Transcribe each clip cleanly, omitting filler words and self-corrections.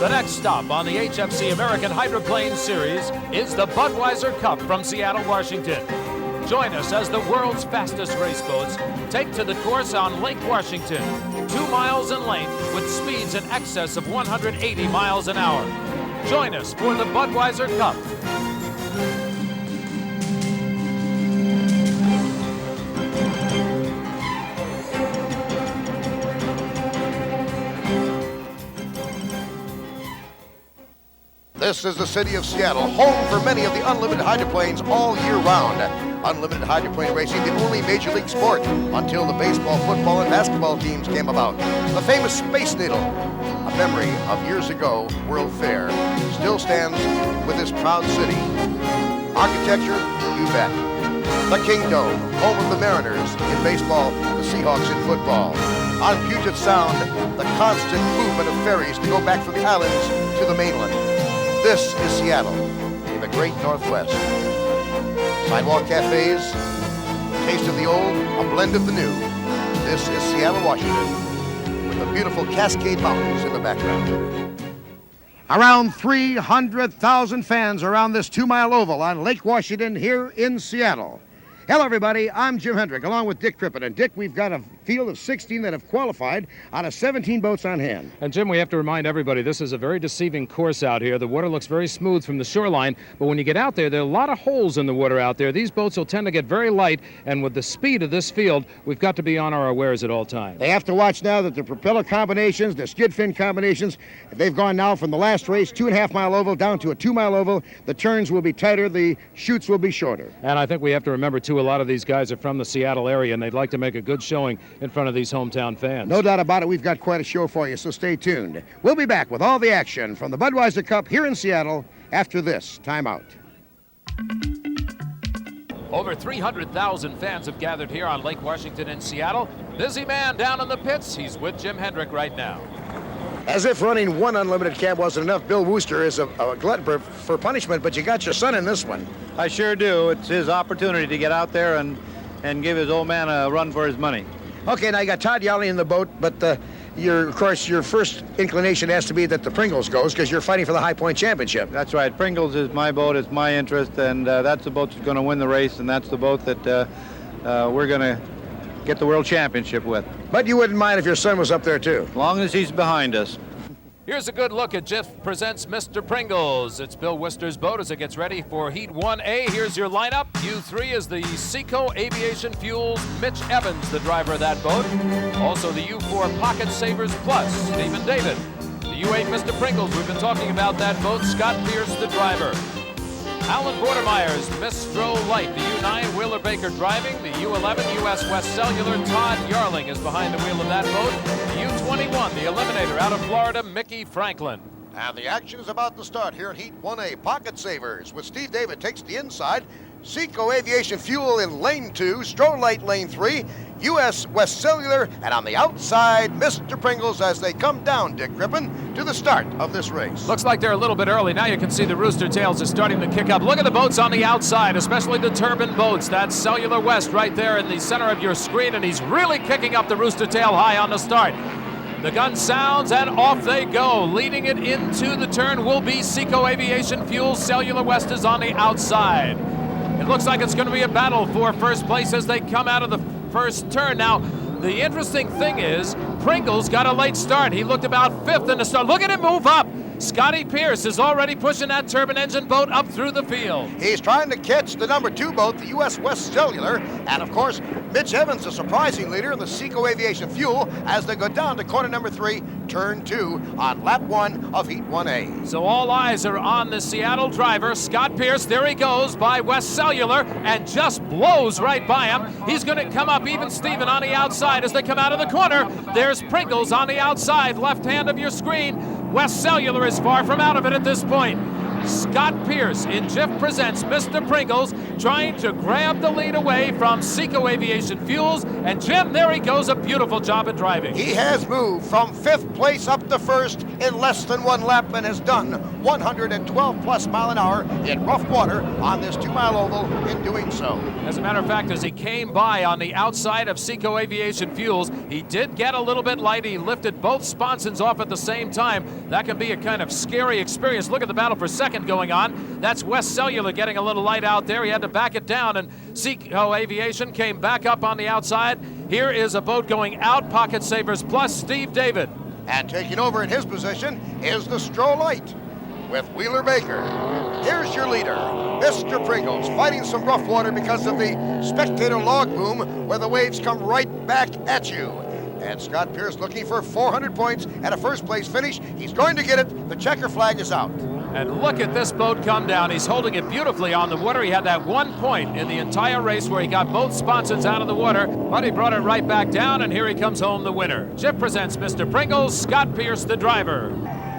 The next stop on the HFC American Hydroplane Series is the Budweiser Cup from Seattle, Washington. Join us as the world's fastest race boats take to the course on Lake Washington, 2 miles in length with speeds in excess of 180 miles an hour. Join us for the Budweiser Cup. This is the city of Seattle, home for many of the unlimited hydroplanes all year round. Unlimited hydroplane racing, the only major league sport until the baseball, football, and basketball teams came about. The famous Space Needle, a memory of years ago World Fair, still stands with this proud city. Architecture, you bet. The Kingdome, home of the Mariners in baseball, the Seahawks in football. On Puget Sound, the constant movement of ferries to go back from the islands to the mainland. This is Seattle, in the great Northwest. Sidewalk cafes, a taste of the old, a blend of the new. This is Seattle, Washington, with the beautiful Cascade Mountains in the background. Around 300,000 fans around this 2-mile oval on Lake Washington here in Seattle. Hello, everybody. I'm Jim Hendrick, along with Dick Trippett. And, Dick, we've got a field of 16 that have qualified out of 17 boats on hand. And, Jim, we have to remind everybody, this is a very deceiving course out here. The water looks very smooth from the shoreline, but when you get out there are a lot of holes in the water out there. These boats will tend to get very light, and with the speed of this field, we've got to be on our wares at all times. They have to watch now that the propeller combinations, the skid fin combinations, they've gone now from the last race, 2.5-mile oval, down to a 2-mile oval. The turns will be tighter, the chutes will be shorter. And I think we have to remember, too, a lot of these guys are from the Seattle area, and they'd like to make a good showing in front of these hometown fans. No doubt about it. We've got quite a show for you, so stay tuned. We'll be back with all the action from the Budweiser Cup here in Seattle after this timeout. Over 300,000 fans have gathered here on Lake Washington in Seattle. Busy man down in the pits. He's with Jim Hendrick right now. As if running one unlimited cab wasn't enough, Bill Wooster is a glutton for punishment, but you got your son in this one. I sure do. It's his opportunity to get out there and give his old man a run for his money. Okay, now you got Todd Yowley in the boat, but of course, your first inclination has to be that the Pringles goes because you're fighting for the High Point Championship. That's right. Pringles is my boat. It's my interest, and that's the boat that's going to win the race, and that's the boat that we're going to get the World Championship with. But you wouldn't mind if your son was up there, too? As long as he's behind us. Here's a good look at Jeff presents Mr. Pringles. It's Bill Worcester's boat as it gets ready for Heat 1A. Here's your lineup. U3 is the Seco Aviation Fuels Mitch Evans, the driver of that boat. Also the U4 Pocket Savers Plus, Stephen David. The U8 Mr. Pringles, we've been talking about that boat. Scott Pierce, the driver. Alan Bordermeyer's Mistro Light, the U9 Wheeler Baker driving, the U11 US West Cellular Todd Yarling is behind the wheel of that boat, the U21 the Eliminator out of Florida Mickey Franklin. And the action is about to start here in Heat 1A. Pocket Savers with Steve David takes the inside. Seco Aviation Fuel in lane 2, Strolight lane 3, US West Cellular, and on the outside, Mr. Pringles as they come down, Dick Crippen, to the start of this race. Looks like they're a little bit early. Now you can see the Rooster Tails is starting to kick up. Look at the boats on the outside, especially the turbine boats. That's Cellular West right there in the center of your screen, and he's really kicking up the Rooster Tail high on the start. The gun sounds, and off they go. Leading it into the turn will be Seco Aviation Fuel. Cellular West is on the outside. It looks like it's going to be a battle for first place as they come out of the first turn. Now, the interesting thing is, Pringles got a late start. He looked about 5th in the start. Look at him move up. Scotty Pierce is already pushing that turbine engine boat up through the field. He's trying to catch the number 2 boat, the US West Cellular, and of course, Mitch Evans, the surprising leader in the Seco Aviation Fuel, as they go down to corner number 3, turn 2, on lap 1 of Heat 1A. So all eyes are on the Seattle driver, Scott Pierce. There he goes by West Cellular and just blows right by him. He's going to come up even Steven on the outside as they come out of the corner. There's Pringles on the outside, left hand of your screen. West Cellular is far from out of it at this point. Scott Pierce in Jiff Presents Mr. Pringles, trying to grab the lead away from Seco Aviation Fuels. And Jim, there he goes, a beautiful job at driving. He has moved from 5th place up to 1st in less than 1 lap and has done 112 plus mile an hour in rough water on this 2-mile oval in doing so. As a matter of fact, as he came by on the outside of Seco Aviation Fuels, he did get a little bit light. He lifted both sponsons off at the same time. That can be a kind of scary experience. Look at the battle for second going on. That's West Cellular getting a little light out there. He had to back it down, and Seco Aviation came back up on the outside. Here is a boat going out, Pocket Savers plus Steve David. And taking over in his position is the Stroh-Lite with Wheeler Baker. Here's your leader, Mr. Pringles, fighting some rough water because of the spectator log boom where the waves come right back at you. And Scott Pierce looking for 400 points and a first-place finish. He's going to get it. The checker flag is out. And look at this boat come down. He's holding it beautifully on the water. He had that 1 point in the entire race where he got both sponsons out of the water, but he brought it right back down, and here he comes home the winner. Jiff Presents Mr. Pringles, Scott Pierce the driver.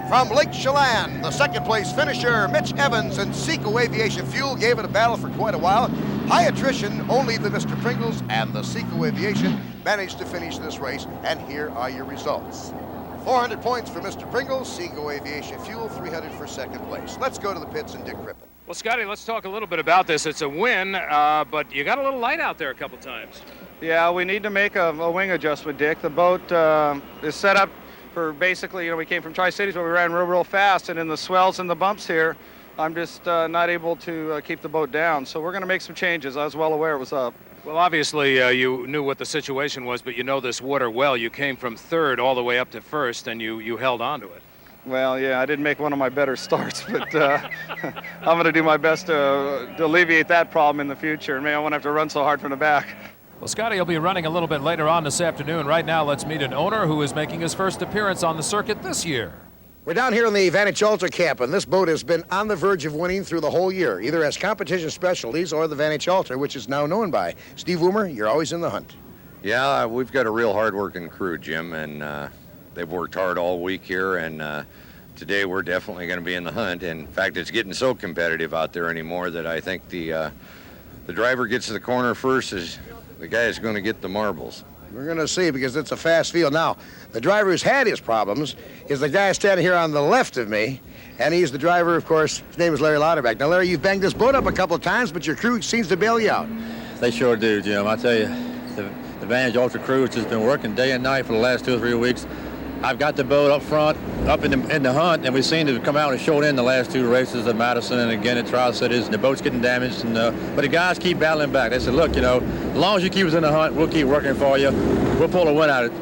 From Lake Chelan, the second-place finisher, Mitch Evans and Seco Aviation Fuel gave it a battle for quite a while. High attrition, only the Mr. Pringles and the Seco Aviation managed to finish this race, and here are your results. 400 points for Mr. Pringles, Seco Aviation Fuel, 300 for second place. Let's go to the pits and Dick Crippen. Well, Scotty, let's talk a little bit about this. It's a win, but you got a little light out there a couple times. Yeah, we need to make a wing adjustment, Dick. The boat is set up for basically, we came from Tri-Cities where we ran real fast, and in the swells and the bumps here, I'm just not able to keep the boat down. So we're going to make some changes. I was well aware it was up. Well, obviously, you knew what the situation was, but you know this water well. You came from 3rd all the way up to 1st, and you held on to it. Well, yeah, I didn't make one of my better starts, but I'm going to do my best to alleviate that problem in the future. And maybe I won't have to run so hard from the back. Well, Scotty will be running a little bit later on this afternoon. Right now, let's meet an owner who is making his first appearance on the circuit this year. We're down here in the Vantage Ultra camp, and this boat has been on the verge of winning through the whole year, either as competition specialties or the Vantage Ultra, which is now known by. Steve Woomer, you're always in the hunt. Yeah, we've got a real hard-working crew, Jim, and they've worked hard all week here, and today we're definitely going to be in the hunt. In fact, it's getting so competitive out there anymore that I think the driver gets to the corner first is the guy is going to get the marbles. We're going to see, because it's a fast field. Now, the driver who's had his problems is the guy standing here on the left of me, and he's the driver, of course. His name is Larry Lauterbach. Now, Larry, you've banged this boat up a couple of times, but your crew seems to bail you out. They sure do, Jim. I tell you, the Vantage Ultra crew has just been working day and night for the last 2 or 3 weeks. I've got the boat up front, up in the hunt, and we seem to come out and show it in the last 2 races at Madison and again at Tri-Cities, and the boat's getting damaged. And but the guys keep battling back. They said, look, as long as you keep us in the hunt, we'll keep working for you. We'll pull a win out of it.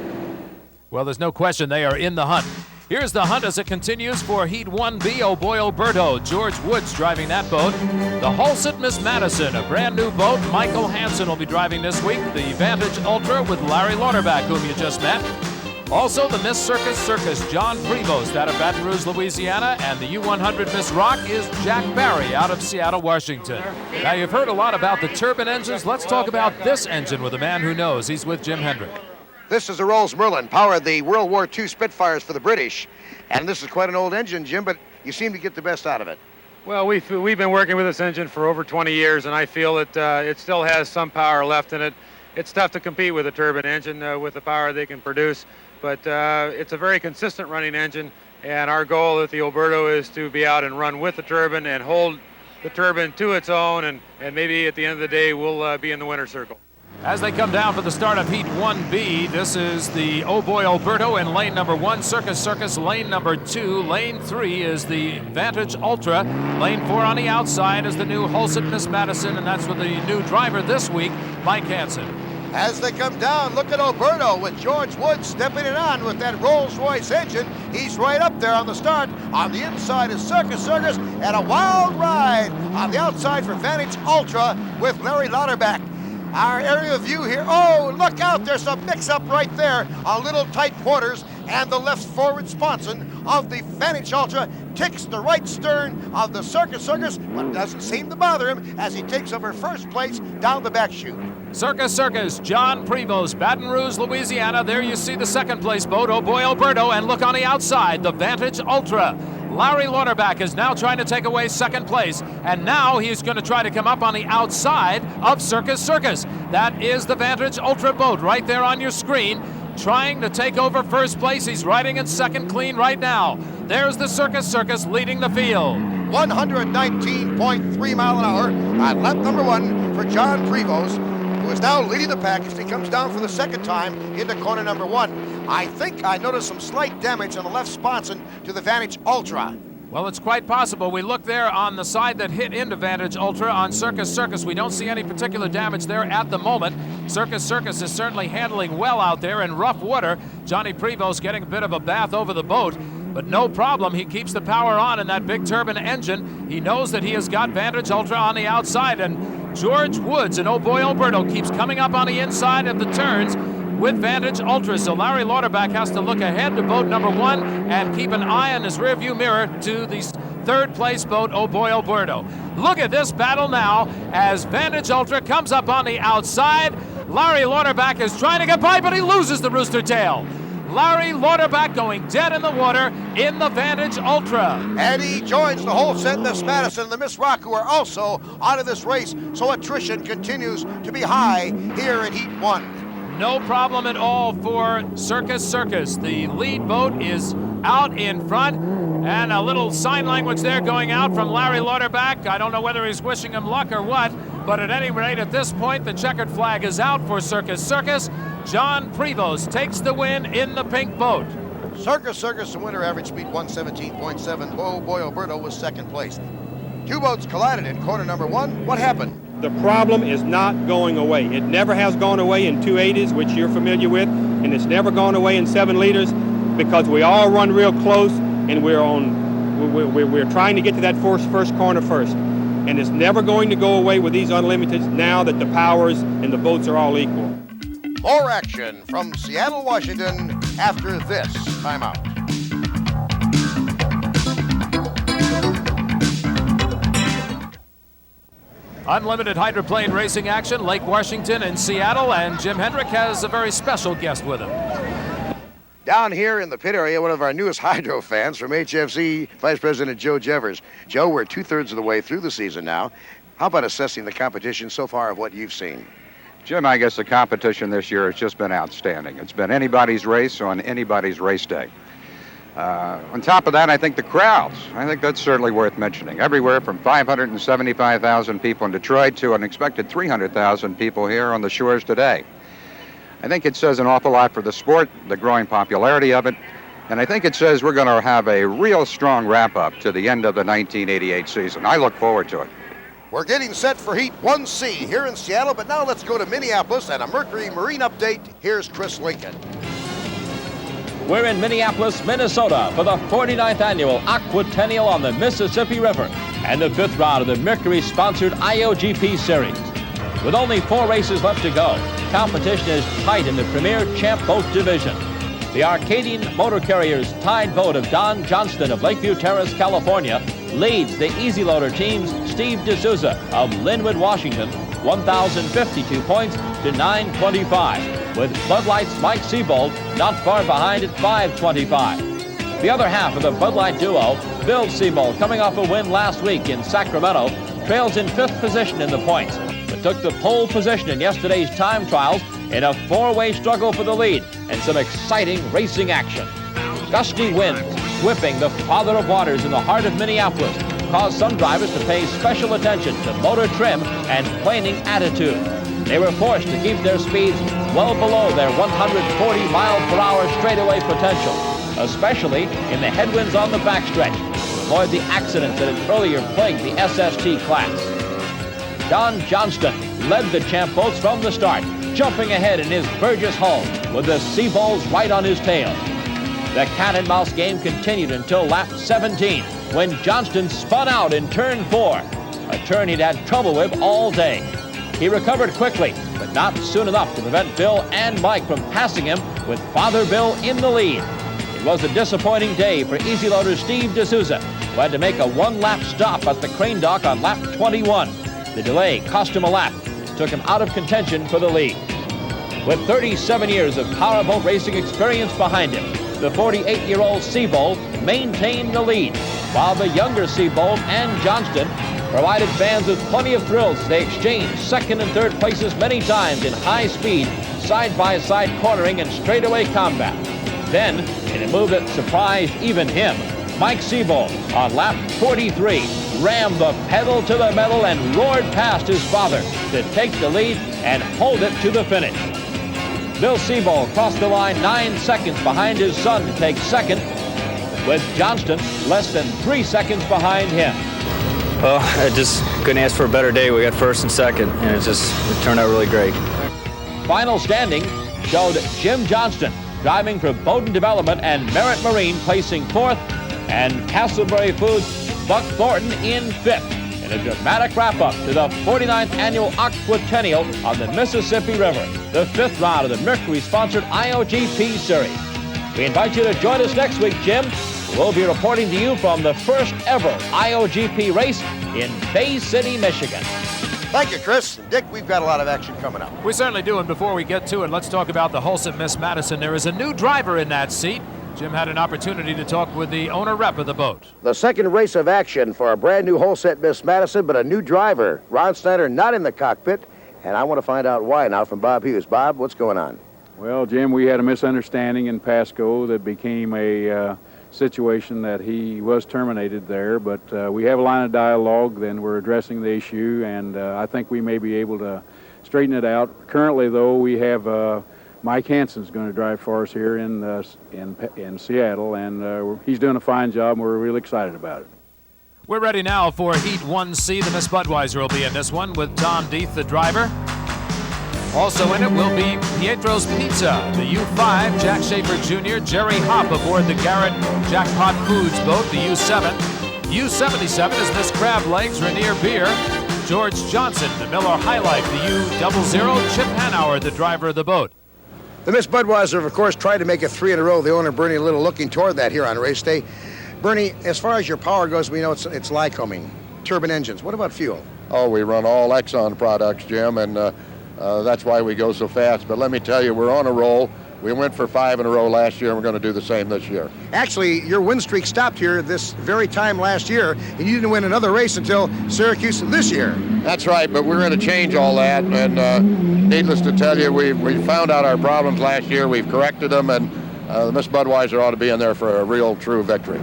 Well, there's no question they are in the hunt. Here's the hunt as it continues for Heat 1B. Oh boy, Alberto. George Woods driving that boat. The Hulset Miss Madison, a brand new boat. Michael Hansen will be driving this week. The Vantage Ultra with Larry Lauterbach, whom you just met. Also, the Miss Circus, John Prevost out of Baton Rouge, Louisiana, and the U100 Miss Rock is Jack Barry out of Seattle, Washington. Now, you've heard a lot about the turbine engines. Let's talk about this engine with a man who knows. He's with Jim Hendrick. This is a Rolls Merlin, powered the World War II Spitfires for the British. And this is quite an old engine, Jim, but you seem to get the best out of it. Well, we've been working with this engine for over 20 years, and I feel that it still has some power left in it. It's tough to compete with a turbine engine with the power they can produce. But it's a very consistent running engine, and our goal at the Alberto is to be out and run with the turbine and hold the turbine to its own, and maybe at the end of the day we'll be in the winner's circle. As they come down for the start of Heat 1B, this is the Oh Boy Alberto in lane number 1, Circus, lane number 2. Lane 3 is the Vantage Ultra. Lane 4 on the outside is the new Hulset Miss Madison, and that's with the new driver this week, Mike Hansen. As they come down, look at Alberto with George Woods stepping it on with that Rolls-Royce engine. He's right up there on the start. On the inside is Circus, and a wild ride on the outside for Vantage Ultra with Larry Lauterbach. Our area view here, oh, look out, there's a mix-up right there. A little tight quarters, and the left forward sponson of the Vantage Ultra ticks the right stern of the Circus, but doesn't seem to bother him as he takes over first place down the back chute. Circus, John Prevost, Baton Rouge, Louisiana. There you see the second place boat, Oh Boy Alberto, and look on the outside, the Vantage Ultra. Larry Lauterbach is now trying to take away second place, and now he's going to try to come up on the outside of Circus Circus. That is the Vantage Ultra boat right there on your screen, trying to take over first place. He's riding in second clean right now. There's the Circus Circus leading the field. 119.3 mile an hour on lap number 1 for John Prevost, who is now leading the pack as he comes down for the second time into corner number 1. I think I noticed some slight damage on the left sponson to the Vantage Ultra. Well, it's quite possible. We look there on the side that hit into Vantage Ultra on Circus Circus. We don't see any particular damage there at the moment. Circus Circus is certainly handling well out there in rough water. Johnny Prevost getting a bit of a bath over the boat, but no problem. He keeps the power on in that big turbine engine. He knows that he has got Vantage Ultra on the outside, and George Woods and oh boy Alberto keeps coming up on the inside of the turns with Vantage Ultra. So Larry Lauterbach has to look ahead to boat number 1 and keep an eye on his rearview mirror to the third place boat, oh boy Alberto. Look at this battle now as Vantage Ultra comes up on the outside. Larry Lauterbach is trying to get by, but he loses the rooster tail. Larry Lauterbach going dead in the water in the Vantage Ultra. And he joins the Holset, Miss Madison, and the Miss Rock, who are also out of this race, so attrition continues to be high here in Heat 1. No problem at all for Circus Circus. The lead boat is out in front, and a little sign language there going out from Larry Lauterbach. I don't know whether he's wishing him luck or what, but at any rate, at this point, the checkered flag is out for Circus Circus. John Prevost takes the win in the pink boat. Circus Circus, the winner, average speed 117.7. Oh boy Alberto was second place. Two boats collided in corner number 1. What happened? The problem is not going away. It never has gone away in 280s, which you're familiar with, and it's never gone away in 7 liters because we all run real close, and we're trying to get to that first corner first. And it's never going to go away with these unlimiteds now that the powers and the boats are all equal. More action from Seattle, Washington after this timeout. Unlimited hydroplane racing action, Lake Washington in Seattle, and Jim Hendrick has a very special guest with him. Down here in the pit area, one of our newest hydro fans from HFC, Vice President Joe Jevers. Joe, we're 2/3 of the way through the season now. How about assessing the competition so far of what you've seen? Jim, I guess the competition this year has just been outstanding. It's been anybody's race on anybody's race day. On top of that, I think the crowds, I think that's certainly worth mentioning. Everywhere from 575,000 people in Detroit to an expected 300,000 people here on the shores today. I think it says an awful lot for the sport, the growing popularity of it, and I think it says we're going to have a real strong wrap-up to the end of the 1988 season. I look forward to it. We're getting set for Heat 1C here in Seattle, but now let's go to Minneapolis and a Mercury Marine update. Here's Chris Lincoln. We're in Minneapolis, Minnesota for the 49th annual Aquatennial on the Mississippi River and the 5th round of the Mercury-sponsored IOGP Series. With only 4 races left to go, competition is tight in the premier champ boat division. The Arcadian Motor Carriers Tide boat of Don Johnston of Lakeview Terrace, California, leads the Easy Loader team's Steve D'Souza of Linwood, Washington, 1,052 points to 925, with Bud Light's Mike Seabold not far behind at 525. The other half of the Bud Light duo, Bill Seabold, coming off a win last week in Sacramento, trails in 5th position in the points, but took the pole position in yesterday's time trials in a 4-way struggle for the lead and some exciting racing action. Gusty winds, whipping the Father of Waters in the heart of Minneapolis, caused some drivers to pay special attention to motor trim and planing attitude. They were forced to keep their speeds well below their 140-mile-per-hour straightaway potential, especially in the headwinds on the backstretch, to avoid the accidents that had earlier plagued the SST class. Don Johnston led the champ boats from the start, jumping ahead in his Burgess home with the Seabolds right on his tail. The cat and mouse game continued until lap 17, when Johnston spun out in turn 4, a turn he'd had trouble with all day. He recovered quickly, but not soon enough to prevent Bill and Mike from passing him with Father Bill in the lead. It was a disappointing day for Easy Loader Steve D'Souza, who had to make a 1-lap stop at the crane dock on lap 21. The delay cost him a lap, took him out of contention for the lead. With 37 years of powerboat racing experience behind him, the 48-year-old Seabold maintained the lead, while the younger Seabold and Johnston provided fans with plenty of thrills as they exchanged second and third places many times in high-speed, side-by-side cornering and straightaway combat. Then, in a move that surprised even him, Mike Seabold, on lap 43, rammed the pedal to the metal and roared past his father to take the lead and hold it to the finish. Bill Seabold crossed the line 9 seconds behind his son to take second, with Johnston less than 3 seconds behind him. Well, I just couldn't ask for a better day. We got first and second, and it turned out really great. Final standing showed Jim Johnston driving for Bowdoin Development and Merritt Marine placing fourth, and Castleberry Foods' Buck Thornton in fifth, in a dramatic wrap-up to the 49th annual Aquatennial on the Mississippi River, the fifth round of the Mercury-sponsored IOGP Series. We invite you to join us next week, Jim. We'll be reporting to you from the first ever IOGP race in Bay City, Michigan. Thank you, Chris. Dick, we've got a lot of action coming up. We certainly do, and before we get to it, let's talk about the Hulset Miss Madison. There is a new driver in that seat. Jim had an opportunity to talk with the owner-rep of the boat. The second race of action for a brand new Hulset Miss Madison, but a new driver. Ron Snyder not in the cockpit, and I want to find out why now from Bob Hughes. Bob, what's going on? Well, Jim, we had a misunderstanding in Pasco that became a situation that he was terminated there, but we have a line of dialogue, then we're addressing the issue, and I think we may be able to straighten it out. Currently, though, we have Mike Hansen's going to drive for us here in Seattle, and he's doing a fine job, and we're really excited about it. We're ready now for Heat 1C. The Miss Budweiser will be in this one with Tom Deeth, the driver. Also in it will be Pietro's Pizza, the U5, Jack Schaefer Jr., Jerry Hopp aboard the Garrett Jackpot Foods boat, the U7. U77 is Miss Crab Legs, Rainier Beer, George Johnson, the Miller High Life, the U00, Chip Hanauer, the driver of the boat. The Miss Budweiser, of course, tried to make it 3 in a row. The owner, Bernie Little, looking toward that here on race day. Bernie, as far as your power goes, we know it's Lycoming, turbine engines. What about fuel? Oh, we run all Exxon products, Jim, and that's why we go so fast. But let me tell you, we're on a roll. We went for 5 in a row last year, and we're going to do the same this year. Actually, your win streak stopped here this very time last year, and you didn't win another race until Syracuse this year. That's right, but we're going to change all that, and needless to tell you, we found out our problems last year. We've corrected them, and Miss Budweiser ought to be in there for a real, true victory.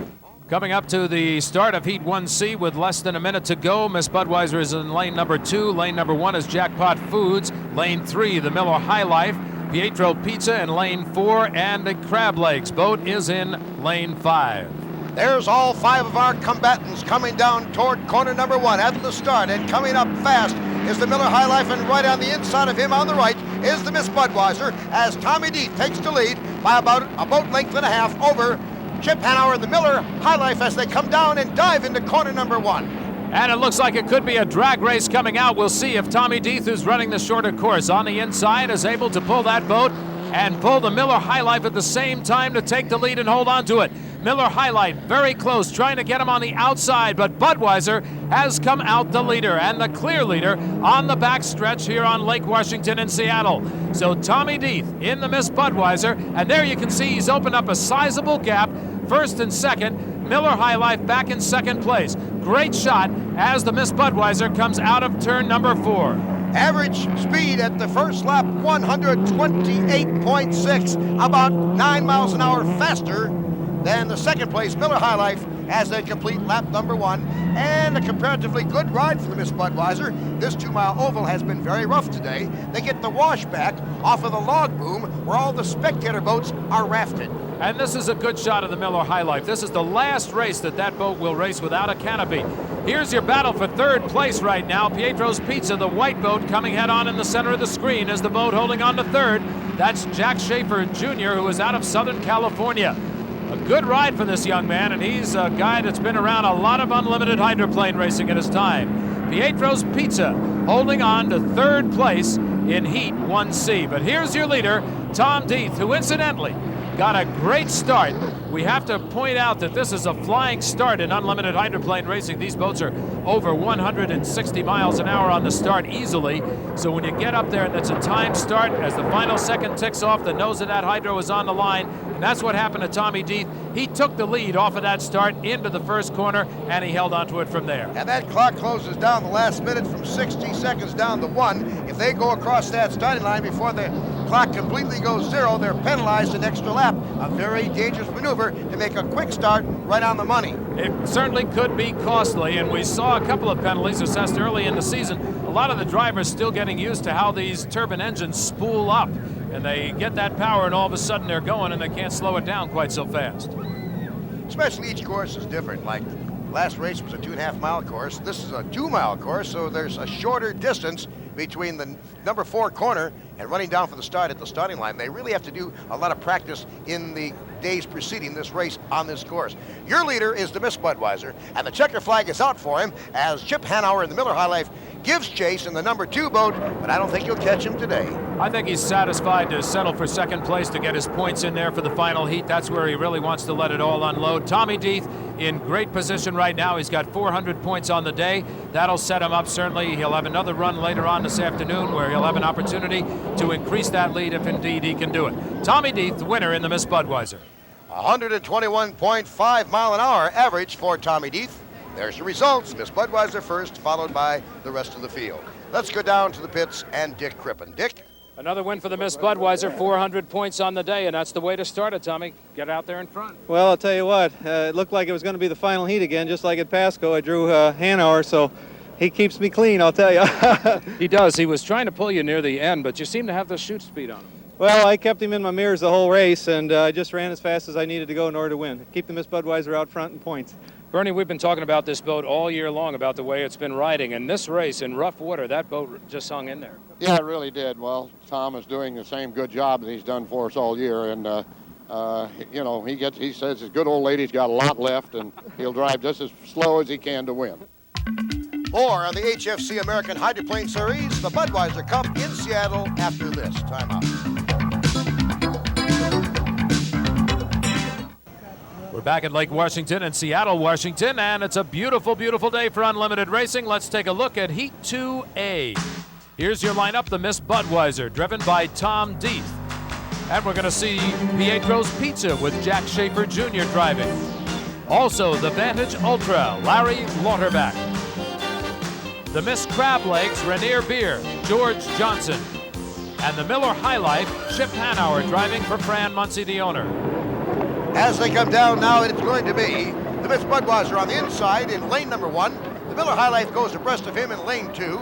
Coming up to the start of Heat 1C with less than a minute to go. Miss Budweiser is in lane number 2. Lane number 1 is Jackpot Foods. Lane 3, the Miller High Life. Pietro Pizza in lane 4, and the Crab Legs boat is in lane 5. There's all 5 of our combatants coming down toward corner number 1 at the start, and coming up fast is the Miller High Life, and right on the inside of him on the right is the Miss Budweiser, as Tommy Deeth takes the lead by about a boat length and a half over Chip Hanauer and the Miller High Life as they come down and dive into corner number 1. And it looks like it could be a drag race coming out. We'll see if Tommy Deeth, who's running the shorter course on the inside, is able to pull that boat and pull the Miller High Life at the same time to take the lead and hold on to it. Miller High Life very close, trying to get him on the outside, but Budweiser has come out the leader and the clear leader on the back stretch here on Lake Washington in Seattle. So Tommy Deeth in the Miss Budweiser, and there you can see he's opened up a sizable gap, first and second. Miller High Life back in second place. Great shot as the Miss Budweiser comes out of turn number 4. Average speed at the first lap, 128.6, about 9 miles an hour faster than the second place Miller High Life as they complete lap number 1. And a comparatively good ride for the Miss Budweiser. This 2-mile oval has been very rough today. They get the washback off of the log boom where all the spectator boats are rafted. And this is a good shot of the Miller High Life. This is the last race that boat will race without a canopy. Here's your battle for third place right now. Pietro's Pizza, the white boat, coming head on in the center of the screen as the boat holding on to third. That's Jack Schaefer Jr., who is out of Southern California. A good ride for this young man, and he's a guy that's been around a lot of unlimited hydroplane racing in his time. Pietro's Pizza holding on to third place in Heat 1C. But here's your leader, Tom Deeth, who incidentally got a great start We have to point out that this is a flying start in unlimited hydroplane racing. These boats are over 160 miles an hour on the start easily. So when you get up there and it's a time start, as the final second ticks off, the nose of that hydro is on the line. And that's what happened to Tommy Deeth. He took the lead off of that start into the first corner, and he held onto it from there. And that clock closes down the last minute from 60 seconds down to 1. If they go across that starting line before the clock completely goes 0, they're penalized an extra lap. A very dangerous maneuver to make a quick start right on the money. It certainly could be costly, and we saw a couple of penalties assessed early in the season. A lot of the drivers still getting used to how these turbine engines spool up, and they get that power, and all of a sudden they're going, and they can't slow it down quite so fast. Especially each course is different. Like last race was a 2.5-mile course. This is a 2-mile course, so there's a shorter distance between the number 4 corner and running down for the start at the starting line. They really have to do a lot of practice in the days preceding this race on this course. Your leader is the Miss Budweiser, and the checker flag is out for him as Chip Hanauer in the Miller High Life gives chase in the number 2 boat, but I don't think you'll catch him today. I think he's satisfied to settle for second place to get his points in there for the final heat. That's where he really wants to let it all unload. Tommy Deeth in great position right now. He's got 400 points on the day. That'll set him up certainly. He'll have another run later on this afternoon where he'll have an opportunity to increase that lead if indeed he can do it. Tommy Deeth, the winner in the Miss Budweiser. 121.5 mile an hour average for Tommy Deeth. There's the results. Miss Budweiser first, followed by the rest of the field. Let's go down to the pits and Dick Crippen. Dick? Another win for the Miss Budweiser, 400 points on the day, and that's the way to start it, Tommy. Get out there in front. Well, I'll tell you what, it looked like it was going to be the final heat again, just like at Pasco. I drew Hanauer, so he keeps me clean, I'll tell you. He does. He was trying to pull you near the end, but you seem to have the shoot speed on him. Well, I kept him in my mirrors the whole race, and I just ran as fast as I needed to go in order to win. Keep the Miss Budweiser out front in points. Bernie, we've been talking about this boat all year long, about the way it's been riding. And this race in rough water, that boat just hung in there. Yeah, it really did. Well, Tom is doing the same good job that he's done for us all year. And, you know, he says his good old lady's got a lot left, and he'll drive just as slow as he can to win. More on the HFC American Hydroplane Series, the Budweiser Cup in Seattle after this timeout. We're back at Lake Washington in Seattle, Washington, and it's a beautiful, beautiful day for unlimited racing. Let's take a look at Heat 2A. Here's your lineup, the Miss Budweiser, driven by Tom Deeth. And we're going to see Pietro's Pizza with Jack Schaefer Jr. driving. Also, the Vantage Ultra, Larry Lauterbach. The Miss Crab Legs, Rainier Beer, George Johnson. And the Miller High Life, Chip Hanauer driving for Fran Muncie, the owner. As they come down now, it's going to be the Miss Budweiser on the inside in lane number 1. The Miller High Life goes abreast of him in lane 2.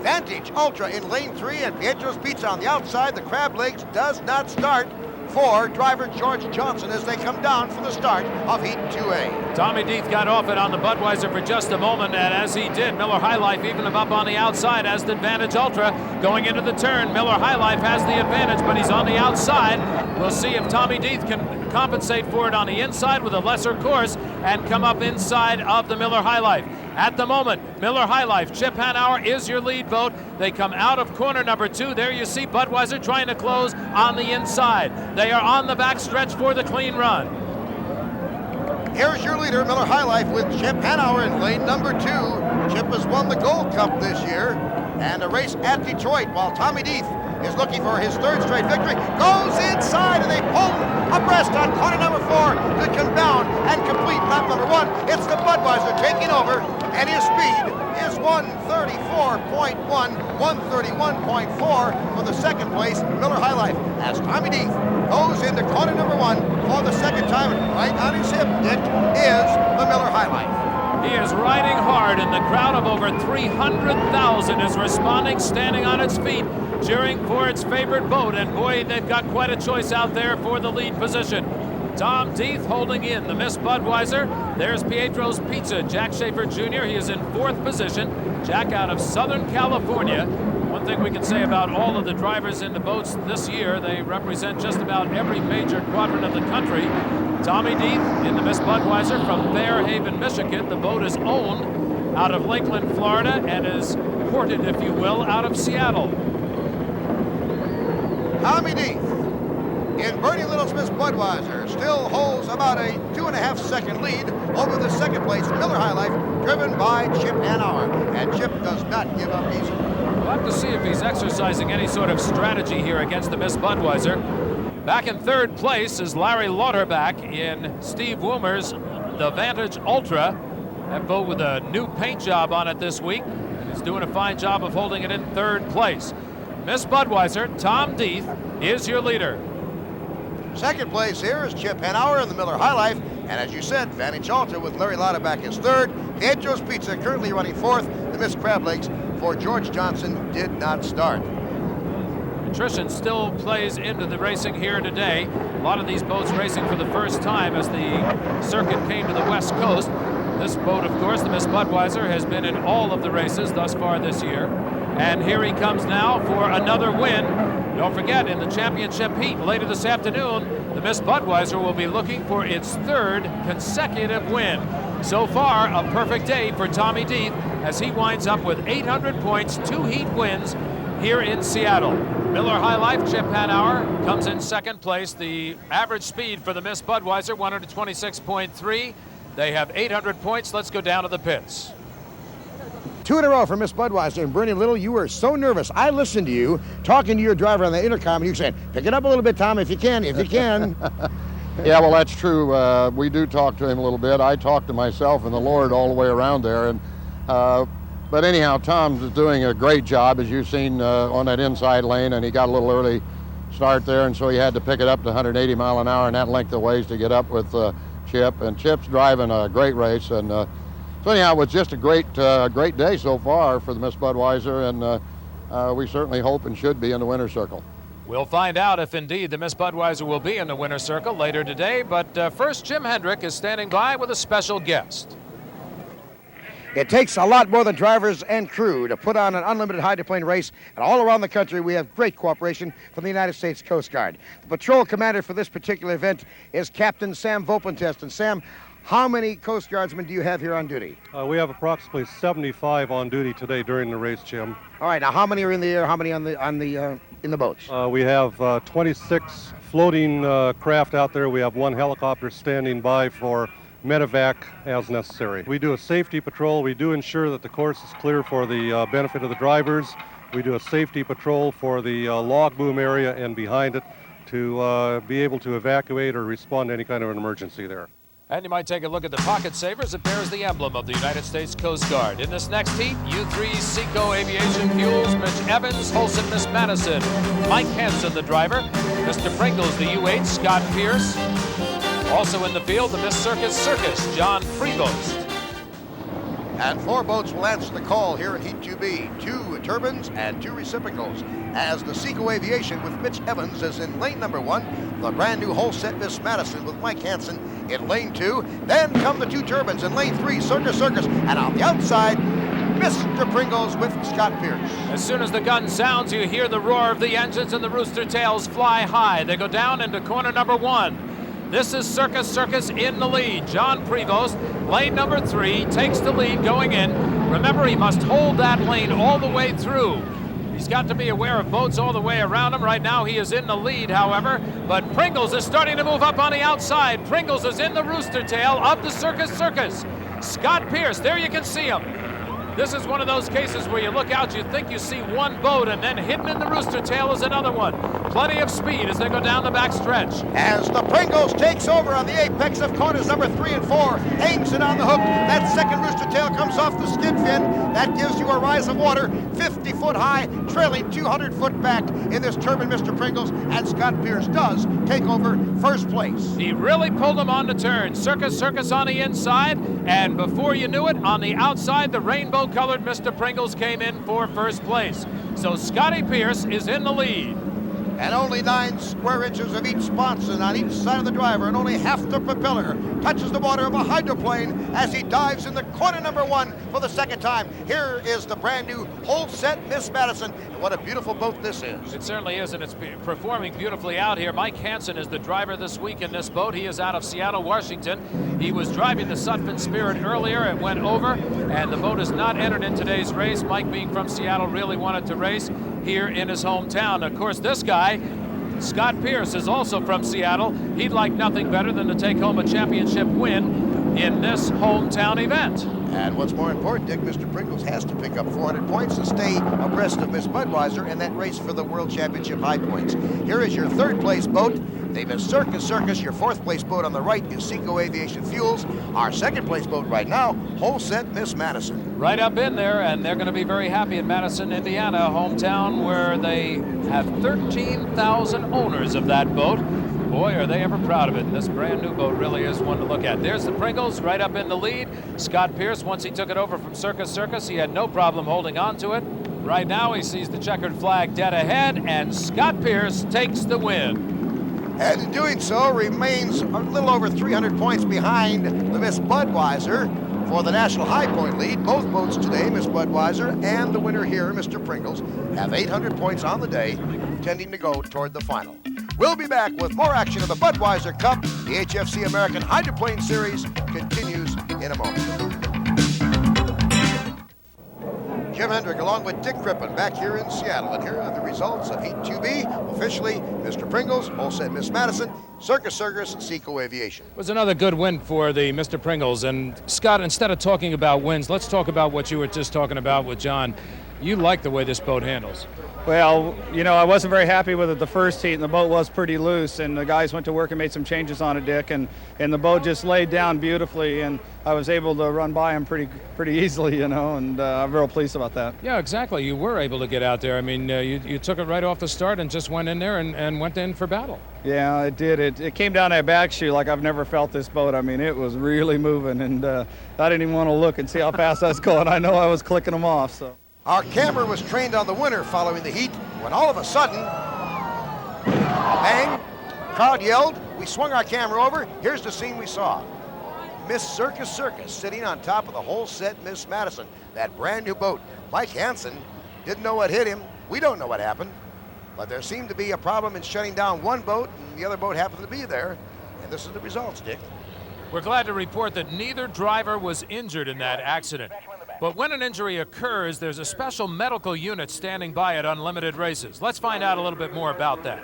Vantage Ultra in lane 3, and Pietro's Pizza on the outside. The Crab Legs does not start for driver George Johnson as they come down for the start of Heat 2A. Tommy Deeth got off it on the Budweiser for just a moment, and as he did, Miller High Life even him up on the outside, as did Vantage Ultra. Going into the turn, Miller High Life has the advantage, but he's on the outside. We'll see if Tommy Deeth can compensate for it on the inside with a lesser course and come up inside of the Miller High Life. At the moment, Miller High Life, Chip Hanauer is your lead boat. They come out of corner number 2. There you see Budweiser trying to close on the inside. They are on the back stretch for the clean run. Here's your leader, Miller High Life, with Chip Hanauer in lane number 2. Chip has won the Gold Cup this year and a race at Detroit, while Tommy Deeth is looking for his 3rd straight victory. Goes inside, and they pull abreast on corner number 4 to come down and complete lap number 1. It's the Budweiser taking over, and his speed is 134.1, 131.4 for the second place, Miller High Life, as Tommy Deeth goes into corner number 1 for the second time, and right on his hip, Dick, is the Miller High Life. He is riding hard, and the crowd of over 300,000 is responding, standing on its feet, cheering for its favorite boat. And boy, they've got quite a choice out there for the lead position. Tom Deeth holding in the Miss Budweiser. There's Pietro's Pizza, Jack Schaefer Jr. He is in 4th position. Jack out of Southern California. One thing we can say about all of the drivers in the boats this year, they represent just about every major quadrant of the country. Tommy Deeth in the Miss Budweiser from Fairhaven, Michigan. The boat is owned out of Lakeland, Florida, and is ported, if you will, out of Seattle. Tommy Deeth in Bernie Little's Miss Budweiser still holds about a 2.5-second lead over the second place Miller High Life, driven by Chip Hanauer. And Chip does not give up easy. We'll have to see if he's exercising any sort of strategy here against the Miss Budweiser. Back in third place is Larry Lauterbach in Steve Woomer's the Vantage Ultra. That boat with a new paint job on it this week, and is doing a fine job of holding it in third place. Miss Budweiser, Tom Deeth, is your leader. Second place here is Chip Hanauer in the Miller High Life. And as you said, Vantage Ultra with Larry Lauterbach is third. Piedro's Pizza currently running fourth. The Miss Crab Legs for George Johnson did not start. Attrition still plays into the racing here today. A lot of these boats racing for the first time as the circuit came to the West Coast. This boat, of course, the Miss Budweiser, has been in all of the races thus far this year. And here he comes now for another win. Don't forget, in the championship heat later this afternoon, the Miss Budweiser will be looking for its third consecutive win. So far, a perfect day for Tommy Deeth as he winds up with 800 points, 2 heat wins here in Seattle. Miller High Life, Chip Hanauer, comes in second place. The average speed for the Miss Budweiser, 126.3. They have 800 points. Let's go down to the pits. 2 in a row for Miss Budweiser. And Bernie Little, you were so nervous. I listened to you talking to your driver on the intercom, and you said, pick it up a little bit, Tom, if you can, if you can. Yeah, well, that's true. We do talk to him a little bit. I talk to myself and the Lord all the way around there. And but anyhow, Tom's doing a great job, as you've seen on that inside lane, and he got a little early start there, and so he had to pick it up to 180 mile an hour and that length of ways to get up with Chip. And Chip's driving a great race, and so anyhow, it was just a great day so far for the Miss Budweiser, and we certainly hope and should be in the winner's circle. We'll find out if indeed the Miss Budweiser will be in the winner's circle later today, but first Jim Hendrick is standing by with a special guest. It takes a lot more than drivers and crew to put on an unlimited hydroplane race, and all around the country we have great cooperation from the United States Coast Guard. The patrol commander for this particular event is Captain Sam Vopentest. And Sam, how many Coast Guardsmen do you have here on duty? We have approximately 75 on duty today during the race, Jim. All right, now how many are in the air, how many in the boats? We have 26 floating craft out there. We have 1 helicopter standing by for medevac as necessary. We do a safety patrol. We do ensure that the course is clear for the benefit of the drivers. We do a safety patrol for the log boom area and behind it to be able to evacuate or respond to any kind of an emergency there. And you might take a look at the pocket savers. It bears the emblem of the United States Coast Guard. In this next heat, U3 Seco Aviation Fuels, Mitch Evans, Holson, Miss Madison, Mike Hansen, the driver, Mr. Pringles, the U8, Scott Pierce. Also in the field, the Miss Circus, John Prevost. And 4 boats will answer the call here in Heat 2B. 2 turbines and 2 reciprocals. As the Seco Aviation with Mitch Evans is in lane number 1. The brand new whole set Miss Madison with Mike Hansen in lane 2. Then come the 2 turbines in lane 3, Circus. And on the outside, Mr. Pringles with Scott Pierce. As soon as the gun sounds, you hear the roar of the engines and the rooster tails fly high. They go down into corner number 1. This is Circus in the lead. John Prevost, lane number 3, takes the lead going in. Remember, he must hold that lane all the way through. He's got to be aware of boats all the way around him. Right now, he is in the lead, however. But Pringles is starting to move up on the outside. Pringles is in the rooster tail of the Circus. Scott Pierce, there you can see him. This is one of those cases where you look out, you think you see one boat, and then hidden in the rooster tail is another one. Plenty of speed as they go down the back stretch. As the Pringles takes over on the apex of corners number 3 and 4, aims it on the hook. That second rooster tail comes off the skid fin. That gives you a rise of water, 50 foot high, trailing 200 foot back in this turbine, Mr. Pringles. And Scott Pierce does take over first place. He really pulled him on the turn. Circus on the inside, and before you knew it, on the outside, the rainbow-colored Mr. Pringles came in for first place. So Scotty Pierce is in the lead. And only 9 square inches of each sponson on each side of the driver, and only half the propeller touches the water of a hydroplane as he dives in the corner number 1 for the second time. Here is the brand new whole set Miss Madison, and what a beautiful boat this is. It certainly is, and it's performing beautifully out here. Mike Hansen is the driver this week in this boat. He is out of Seattle, Washington. He was driving the Sutphin Spirit earlier. It went over, and the boat is not entered in today's race. Mike, being from Seattle, really wanted to race here in his hometown. Of course, this guy Scott Pierce is also from Seattle. He'd like nothing better than to take home a championship win in this hometown event. And what's more important, Dick, Mr. Pringles has to pick up 400 points to stay abreast of Miss Budweiser in that race for the World Championship high points. Here is your third place boat. They've been Circus. Your fourth place boat on the right is Seco Aviation Fuels. Our second place boat right now, Whole Set Miss Madison. Right up in there, and they're going to be very happy in Madison, Indiana, hometown, where they have 13,000 owners of that boat. Boy, are they ever proud of it. This brand new boat really is one to look at. There's the Pringles right up in the lead. Scott Pierce, once he took it over from Circus, he had no problem holding on to it. Right now he sees the checkered flag dead ahead, and Scott Pierce takes the win. And in doing so, remains a little over 300 points behind the Miss Budweiser for the national high point lead. Both boats today, Miss Budweiser and the winner here, Mr. Pringles, have 800 points on the day, tending to go toward the final. We'll be back with more action of the Budweiser Cup. The HFC American Hydroplane Series continues in a moment. Jim Hendrick along with Dick Crippen back here in Seattle. And here are the results of Heat 2B. Officially, Mr. Pringles, Whole Set Miss Madison, Circus, and Seco Aviation. It was another good win for the Mr. Pringles. And Scott, instead of talking about wins, let's talk about what you were just talking about with John. You like the way this boat handles. Well, you know, I wasn't very happy with it the first heat, and the boat was pretty loose, and the guys went to work and made some changes on it, Dick, and the boat just laid down beautifully, and I was able to run by them pretty easily, you know, and I'm real pleased about that. Yeah, exactly. You were able to get out there. I mean, you took it right off the start and just went in there and went in for battle. Yeah, it did. It came down a back shoe like I've never felt this boat. I mean, it was really moving, and I didn't even want to look and see how fast I was going. I know I was clicking them off, so. Our camera was trained on the winner following the heat when all of a sudden, bang, crowd yelled. We swung our camera over. Here's the scene we saw. Miss Circus sitting on top of the Whole Set Miss Madison, that brand new boat. Mike Hansen didn't know what hit him. We don't know what happened, but there seemed to be a problem in shutting down one boat, and the other boat happened to be there. And this is the results, Dick. We're glad to report that neither driver was injured in that accident. But when an injury occurs, there's a special medical unit standing by at Unlimited Races. Let's find out a little bit more about that.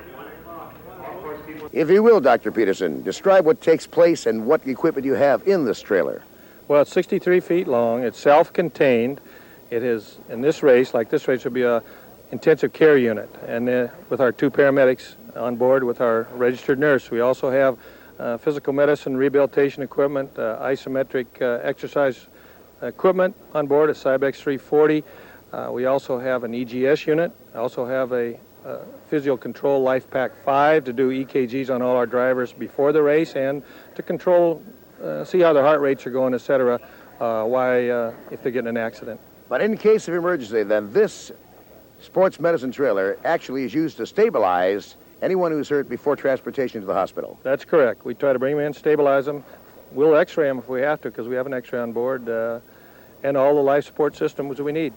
If you will, Dr. Peterson, describe what takes place and what equipment you have in this trailer. Well, it's 63 feet long. It's self-contained. It is, in this race, like this race, would be a intensive care unit. And with our 2 paramedics on board with our registered nurse, we also have physical medicine, rehabilitation equipment, isometric exercise equipment on board, a Cybex 340. We also have an EGS unit. I also have a Physio Control Life Pack 5 to do EKGs on all our drivers before the race and to control, see how their heart rates are going, etc., if they get in an accident. But in case of emergency, then this sports medicine trailer actually is used to stabilize anyone who's hurt before transportation to the hospital. That's correct. We try to bring them in, stabilize them. We'll x-ray them if we have to because we have an x-ray on board and all the life support systems we need.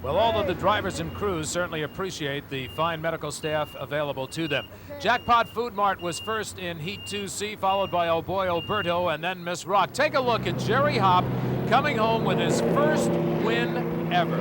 Well, all of the drivers and crews certainly appreciate the fine medical staff available to them. Jackpot Food Mart was first in Heat 2C, followed by Oh Boy Alberto and then Miss Rock. Take a look at Jerry Hopp coming home with his first win ever.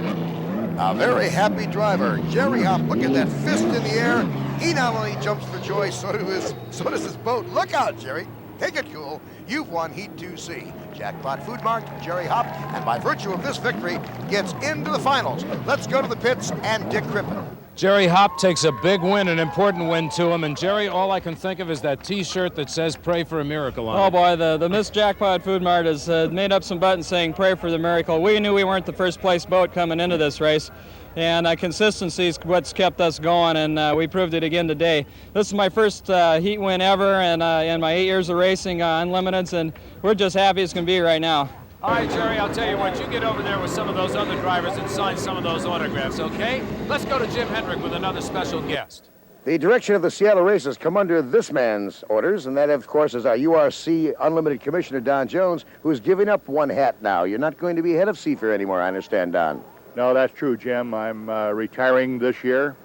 A very happy driver. Jerry Hopp, look at that fist in the air. He not only jumps for joy, so does his boat. Look out, Jerry. Take it cool. You've won Heat 2C. Jackpot Food Mart, Jerry Hopp, and by virtue of this victory, gets into the finals. Let's go to the pits and Dick Crippen. Jerry Hopp takes a big win, an important win to him. And Jerry, all I can think of is that T-shirt that says "Pray for a Miracle" on it. Oh boy, the Miss Jackpot Food Mart has made up some buttons saying "Pray for the Miracle." We knew we weren't the first place boat coming into this race, and consistency is what's kept us going, and we proved it again today. This is my first heat win ever, and in my 8 years of racing Unlimiteds, and we're just happy as can be right now. All right, Jerry, I'll tell you what, you get over there with some of those other drivers and sign some of those autographs, okay? Let's go to Jim Hendrick with another special guest. The direction of the Seattle races come under this man's orders, and that, of course, is our URC Unlimited Commissioner, Don Jones, who's giving up one hat now. You're not going to be head of Seafair anymore, I understand, Don. No, that's true, Jim. I'm retiring this year.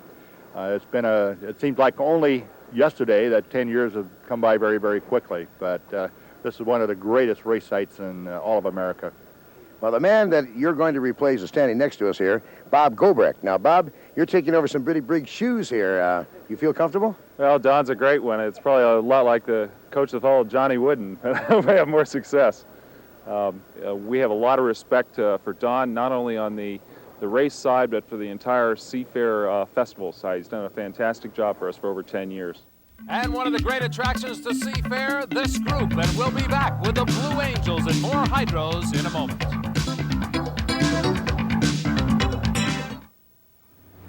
It seems like only yesterday that 10 years have come by very, very quickly, but this is one of the greatest race sites in all of America. Well, the man that you're going to replace is standing next to us here, Bob Gobrecht. Now, Bob, you're taking over some pretty big shoes here. You feel comfortable? Well, Don's a great one. It's probably a lot like the coach that followed Johnny Wooden. We have more success. We have a lot of respect for Don, not only on the race side, but for the entire Seafair Festival side. He's done a fantastic job for us for over 10 years. And one of the great attractions to Seafair, this group. And we'll be back with the Blue Angels and more hydros in a moment.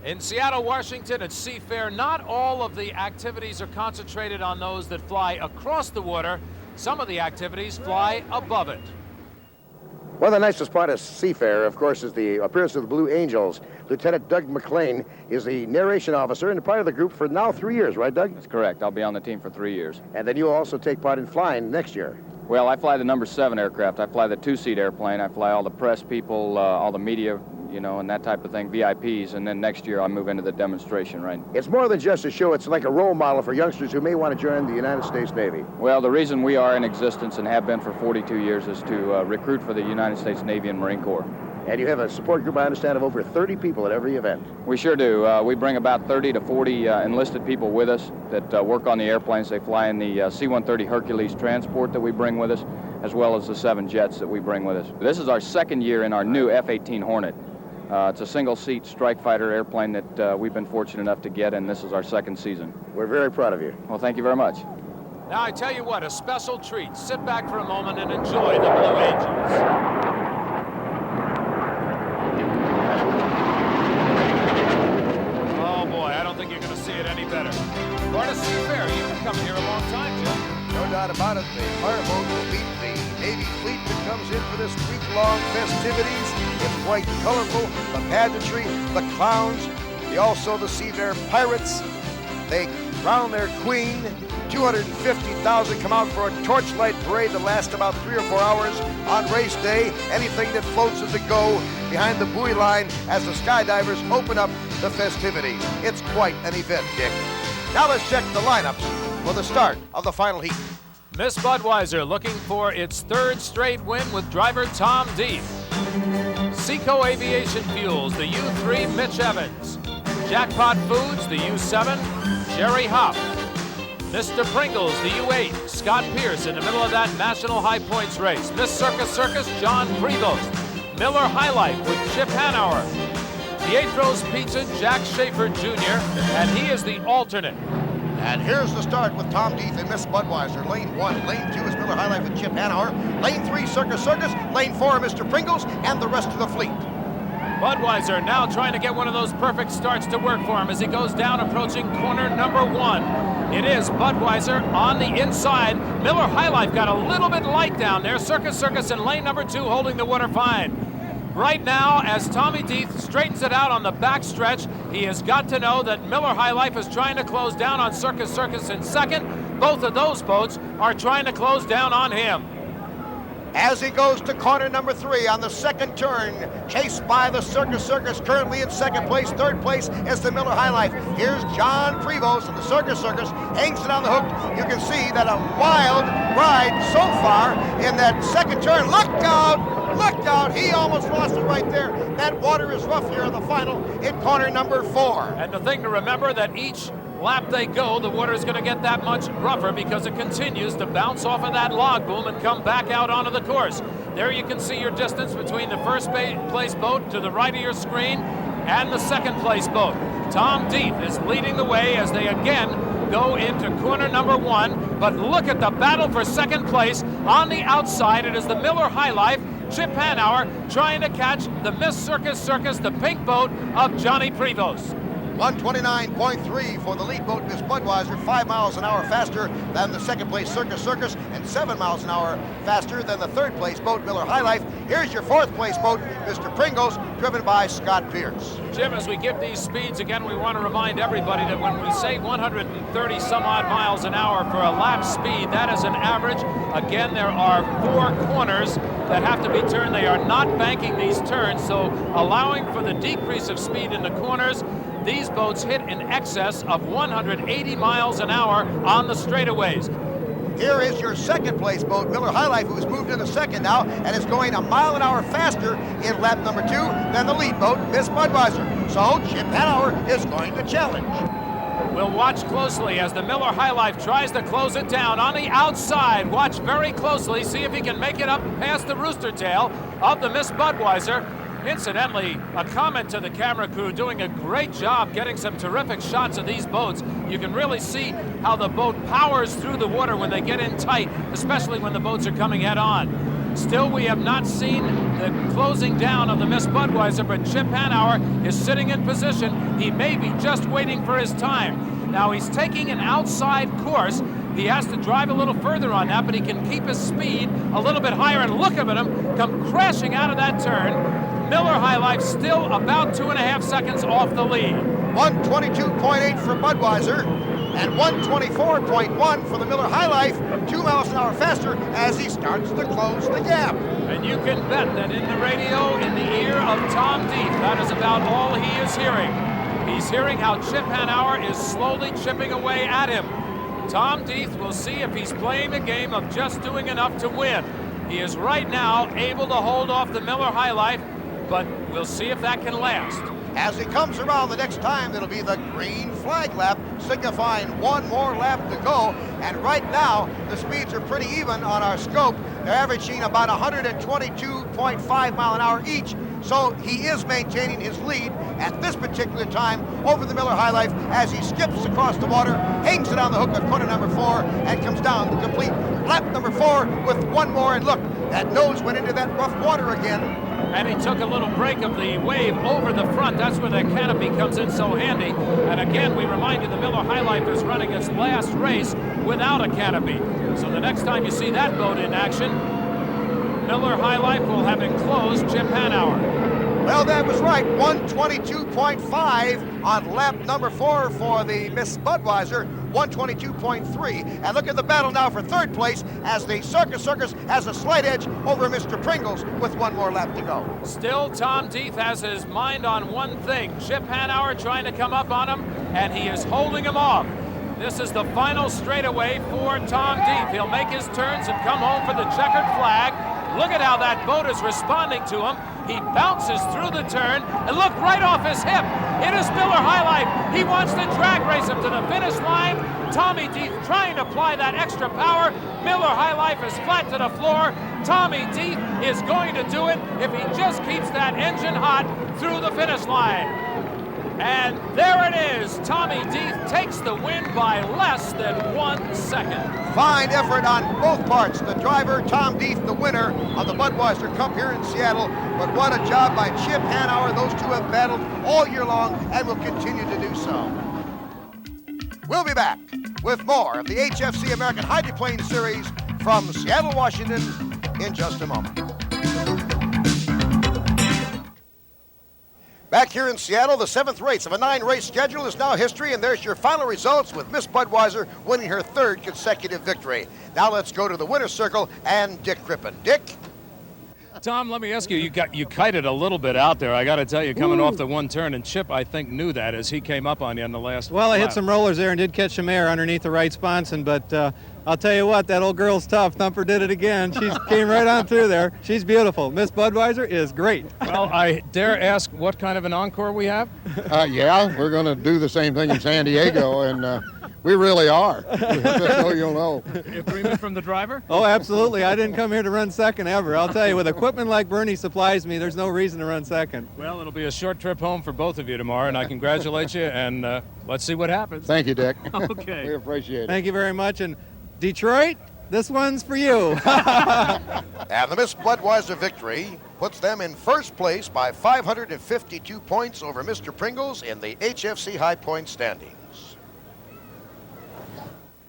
In Seattle, Washington, at Seafair, not all of the activities are concentrated on those that fly across the water. Some of the activities fly above it. One of the nicest part of Seafair, of course, is the appearance of the Blue Angels. Lieutenant Doug McLean is the narration officer and part of the group for now 3 years, right, Doug? That's correct. I'll be on the team for 3 years. And then you'll also take part in flying next year. Well, I fly the number 7 aircraft. I fly the 2-seat airplane. I fly all the press people, all the media, and that type of thing, VIPs, and then next year I move into the demonstration, right? It's more than just a show. It's like a role model for youngsters who may want to join the United States Navy. Well, the reason we are in existence and have been for 42 years is to recruit for the United States Navy and Marine Corps. And you have a support group, I understand, of over 30 people at every event. We sure do. We bring about 30 to 40 enlisted people with us that work on the airplanes. They fly in the C-130 Hercules transport that we bring with us, as well as the 7 jets that we bring with us. This is our second year in our new F-18 Hornet. It's a single-seat strike fighter airplane that we've been fortunate enough to get, and this is our second season. We're very proud of you. Well, thank you very much. Now, I tell you what, a special treat. Sit back for a moment and enjoy the Blue Angels. Oh, boy, I don't think you're going to see it any better. Part of Seafair, you've been coming here a long time, Jim. No doubt about it. The fireboat will meet the Navy fleet that comes in for this week-long festivities. It's quite colorful. The pageantry, the clowns, also the Seafair Pirates. They crown their queen. 250,000 come out for a torchlight parade that lasts about 3 or 4 hours on race day. Anything that floats is a go behind the buoy line as the skydivers open up the festivities. It's quite an event, Dick. Now let's check the lineups for the start of the final heat. Miss Budweiser looking for its 3rd straight win with driver Tom Deeth. Seco Aviation Fuels, the U3 Mitch Evans. Jackpot Foods, the U7 Jerry Hopp. Mr. Pringles, the U8 Scott Pierce in the middle of that National High Points race. Miss Circus John Prevost. Miller High Life with Chip Hanauer. Pietro's Pizza Jack Schaefer Jr. and he is the alternate. And here's the start with Tom Deeth and Miss Budweiser. Lane 1, lane 2 is Miller High Life with Chip Hanauer. Lane 3, Circus. Lane 4, Mr. Pringles, and the rest of the fleet. Budweiser now trying to get one of those perfect starts to work for him as he goes down, approaching corner number 1. It is Budweiser on the inside. Miller High Life got a little bit light down there. Circus in lane number 2 holding the water fine. Right now, as Tommy Deeth straightens it out on the back stretch, he has got to know that Miller High Life is trying to close down on Circus in second. Both of those boats are trying to close down on him. As he goes to corner number 3 on the second turn, chased by the Circus, currently in second place. Third place is the Miller High Life. Here's John Prevost of the Circus, hangs it on the hook. You can see that a wild ride so far in that second turn. Look out! He almost lost it right there. That water is rough here in the final in corner number 4. And the thing to remember that each lap they go, the water is going to get that much rougher because it continues to bounce off of that log boom and come back out onto the course. There you can see your distance between the first place boat to the right of your screen and the second place boat. Tom Deeth is leading the way as they again go into corner number 1. But look at the battle for second place. On the outside, it is the Miller High Life, Chip Hanauer, trying to catch the Miss Circus, the pink boat of Johnny Prevost. 129.3 for the lead boat, Miss Budweiser, 5 miles an hour faster than the second place Circus, and 7 miles an hour faster than the third place boat, Miller High Life. Here's your fourth place boat, Mr. Pringles, driven by Scott Pierce. Jim, as we give these speeds again, we want to remind everybody that when we say 130 some odd miles an hour for a lap speed, that is an average. Again, there are 4 corners that have to be turned. They are not banking these turns, so allowing for the decrease of speed in the corners, these boats hit in excess of 180 miles an hour on the straightaways. Here is your second place boat, Miller High Life, who's moved into second now and is going a mile an hour faster in lap number 2 than the lead boat, Miss Budweiser. So Chip Hanauer is going to challenge. We'll watch closely as the Miller High Life tries to close it down on the outside. Watch very closely, see if he can make it up past the rooster tail of the Miss Budweiser. Incidentally, a comment to the camera crew, doing a great job getting some terrific shots of these boats. You can really see how the boat powers through the water when they get in tight, especially when the boats are coming head on. Still, we have not seen the closing down of the Miss Budweiser, but Chip Hanauer is sitting in position. He may be just waiting for his time. Now he's taking an outside course. He has to drive a little further on that, but he can keep his speed a little bit higher, and look at him come crashing out of that turn. Miller High Life still about 2.5 seconds off the lead. 122.8 for Budweiser and 124.1 for the Miller High Life, 2 miles an hour faster as he starts to close the gap. And you can bet that in the radio, in the ear of Tom Deeth, that is about all he is hearing. He's hearing how Chip Hanauer is slowly chipping away at him. Tom Deeth will see if he's playing a game of just doing enough to win. He is right now able to hold off the Miller High Life, but we'll see if that can last. As he comes around the next time, it'll be the green flag lap, signifying one more lap to go. And right now, the speeds are pretty even on our scope. They're averaging about 122.5 mile an hour each. So he is maintaining his lead at this particular time over the Miller High Life as he skips across the water, hangs it on the hook at corner number 4, and comes down to complete lap number 4 with one more. And look, that nose went into that rough water again. And he took a little break of the wave over the front. That's where that canopy comes in so handy. And again, we remind you the Miller High Life is running its last race without a canopy. So the next time you see that boat in action, Miller High Life will have enclosed Chip Hanauer. Well, that was right. 122.5 on lap number 4 for the Miss Budweiser. 122.3. And look at the battle now for third place as the Circus has a slight edge over Mr. Pringles with one more lap to go. Still, Tom Deeth has his mind on one thing. Chip Hanauer trying to come up on him, and he is holding him off. This is the final straightaway for Tom Deeth. He'll make his turns and come home for the checkered flag. Look at how that boat is responding to him. He bounces through the turn, and look, right off his hip. It is Miller High Life. He wants to drag race him to the finish line. Tommy Deeth trying to apply that extra power. Miller High Life is flat to the floor. Tommy Deeth is going to do it if he just keeps that engine hot through the finish line. And there it is. Tommy Deeth takes the win by less than 1 second. Fine effort on both parts. The driver, Tom Deeth, the winner of the Budweiser Cup here in Seattle. But what a job by Chip Hanauer. Those two have battled all year long and will continue to do so. We'll be back with more of the HFC American Hydroplane Series from Seattle, Washington in just a moment. Back here in Seattle, the 7th race of a 9-race schedule is now history, and there's your final results with Miss Budweiser winning her 3rd consecutive victory. Now let's go to the winner's circle and Dick Crippen. Dick? Tom, let me ask you, you kited a little bit out there. I got to tell you, coming off the one turn, and Chip, I think, knew that as he came up on you in the last Well, I lap. hit some rollers there and did catch some air underneath the right sponson, but I'll tell you what, that old girl's tough. Thumper did it again. She came right on through there. She's beautiful. Miss Budweiser is great. Well, I dare ask what kind of an encore we have? Yeah, we're going to do the same thing in San Diego, and we really are. So you'll know. Agreement from the driver? Oh, absolutely. I didn't come here to run second ever. I'll tell you, with equipment like Bernie supplies me, there's no reason to run second. Well, it'll be a short trip home for both of you tomorrow, and I congratulate you, and let's see what happens. Thank you, Dick. Okay. We appreciate it. Thank you very much. And Detroit, this one's for you. And the Miss Budweiser victory puts them in first place by 552 points over Mr. Pringles in the HFC High Point standings.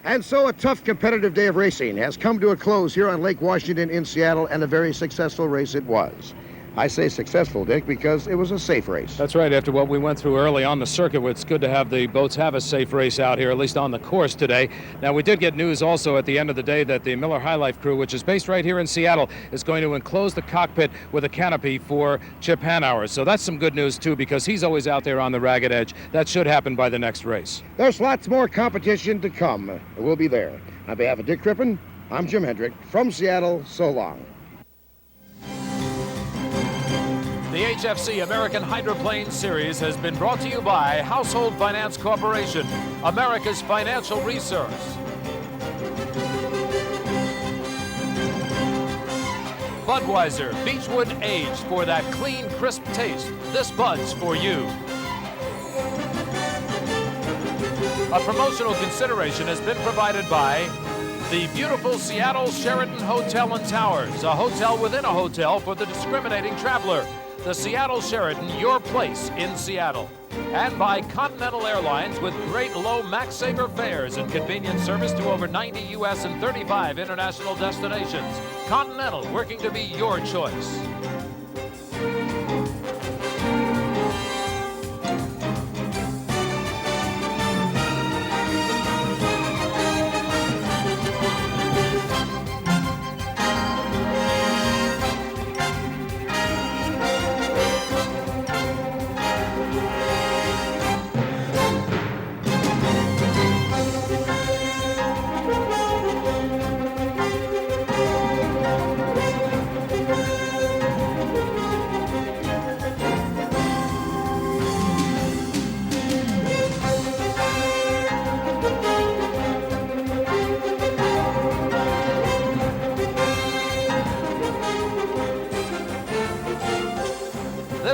And so a tough competitive day of racing has come to a close here on Lake Washington in Seattle, and a very successful race it was. I say successful, Dick, because it was a safe race. That's right. After what we went through early on the circuit, it's good to have the boats have a safe race out here, at least on the course today. Now, we did get news also at the end of the day that the Miller High Life crew, which is based right here in Seattle, is going to enclose the cockpit with a canopy for Chip Hanauer. So that's some good news, too, because he's always out there on the ragged edge. That should happen by the next race. There's lots more competition to come. We'll be there. On behalf of Dick Crippen, I'm Jim Hendrick from Seattle. So long. The HFC American Hydroplane Series has been brought to you by Household Finance Corporation, America's financial resource. Budweiser Beechwood Aged for that clean, crisp taste. This Bud's for you. A promotional consideration has been provided by the beautiful Seattle Sheraton Hotel and Towers, a hotel within a hotel for the discriminating traveler. The Seattle Sheraton, your place in Seattle. And by Continental Airlines with great low Max Saver fares and convenient service to over 90 U.S. and 35 international destinations. Continental, working to be your choice.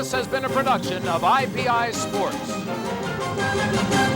This has been a production of IPI Sports.